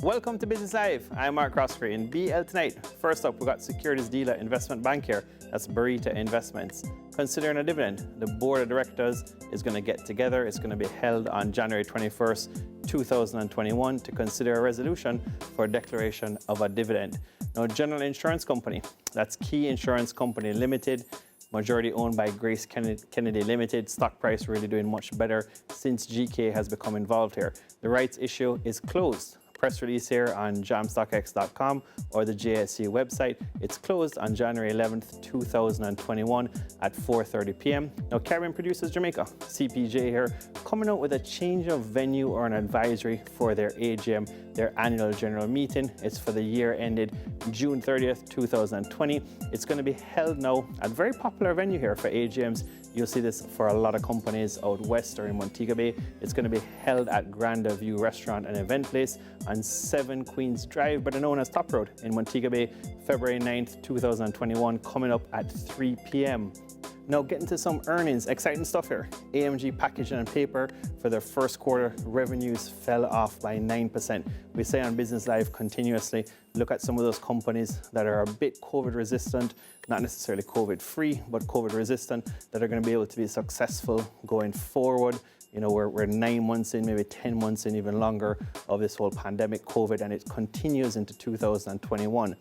Welcome to Business Live. I'm Mark Croskery. In BL tonight, first up, we've got securities dealer investment bank here. That's Barita Investments. Considering a dividend, the board of directors is going to get together. It's going to be held on January 21st, 2021 to consider a resolution for declaration of a dividend. Now, General Insurance Company, that's Key Insurance Company Limited, majority owned by Grace Kennedy Limited. Stock price really doing much better since GK has become involved here. The rights issue is closed. Press release here on jamstockx.com or the JSE website. It's closed on January 11th, 2021 at 4:30 p.m. Now, Caribbean Producers Jamaica, CPJ here, coming out with a change of venue or an advisory for their AGM, their annual general meeting. It's for the year ended June 30th, 2020. It's going to be held now at a very popular venue here for AGMs. You'll see this for a lot of companies out west or in Montego Bay. It's going to be held at Granda View Restaurant and Event Place on 7 Queens Drive, better known as Top Road in Montego Bay, February 9th, 2021, coming up at 3 p.m. Now, getting to some earnings, exciting stuff here. AMG Packaging and Paper for their first quarter revenues fell off by 9%. We say on Business Live continuously, look at some of those companies that are a bit COVID resistant, not necessarily COVID free, but COVID resistant, that are going to be able to be successful going forward. You know, we're 9 months in, maybe 10 months in, even longer, of this whole pandemic COVID, and it continues into 2021.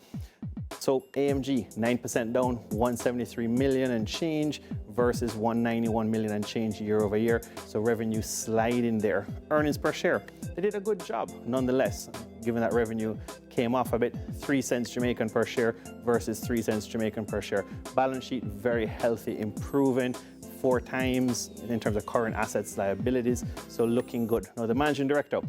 So AMG, 9% down, 173 million and change versus 191 million and change year over year. So revenue sliding there. Earnings per share, they did a good job nonetheless, given that revenue came off a bit, 3 cents Jamaican per share versus 3 cents Jamaican per share. Balance sheet, very healthy, improving 4 times in terms of current assets, liabilities, so looking good. Now, the managing director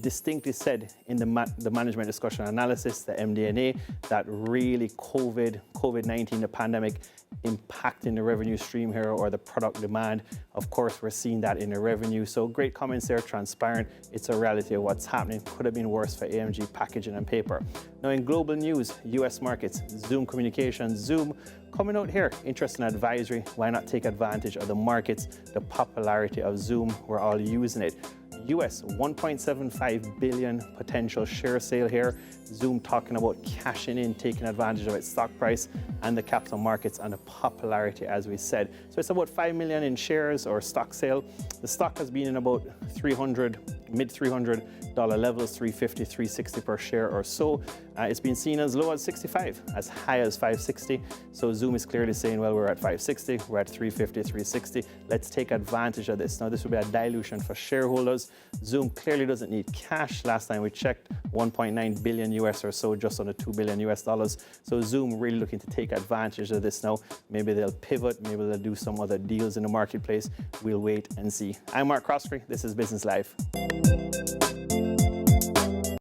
distinctly said in the management discussion analysis, the MD&A, that really COVID-19, the pandemic, impacting the revenue stream here or the product demand. Of course, we're seeing that in the revenue. So great comments there, transparent. It's a reality of what's happening. Could have been worse for AMG Packaging and Paper. Now, in global news, US markets, Zoom Communications, Zoom, coming out here, interesting advisory. Why not take advantage of the markets, the popularity of Zoom? We're all using it. US 1.75 billion potential share sale here. Zoom talking about cashing in, taking advantage of its stock price and the capital markets and the popularity, as we said. So it's about 5 million in shares or stock sale. The stock has been in about mid $300 levels, 350, 360 per share or so. It's been seen as low as 65, as high as 560. So Zoom is clearly saying, well, we're at 560, we're at 350, 360. Let's take advantage of this. Now, this will be a dilution for shareholders. Zoom clearly doesn't need cash. Last time we checked, 1.9 billion US or so, just under $2 billion US dollars. So Zoom really looking to take advantage of this now. Maybe they'll pivot, maybe they'll do some other deals in the marketplace. We'll wait and see. I'm Mark Croskery. This is Business Live.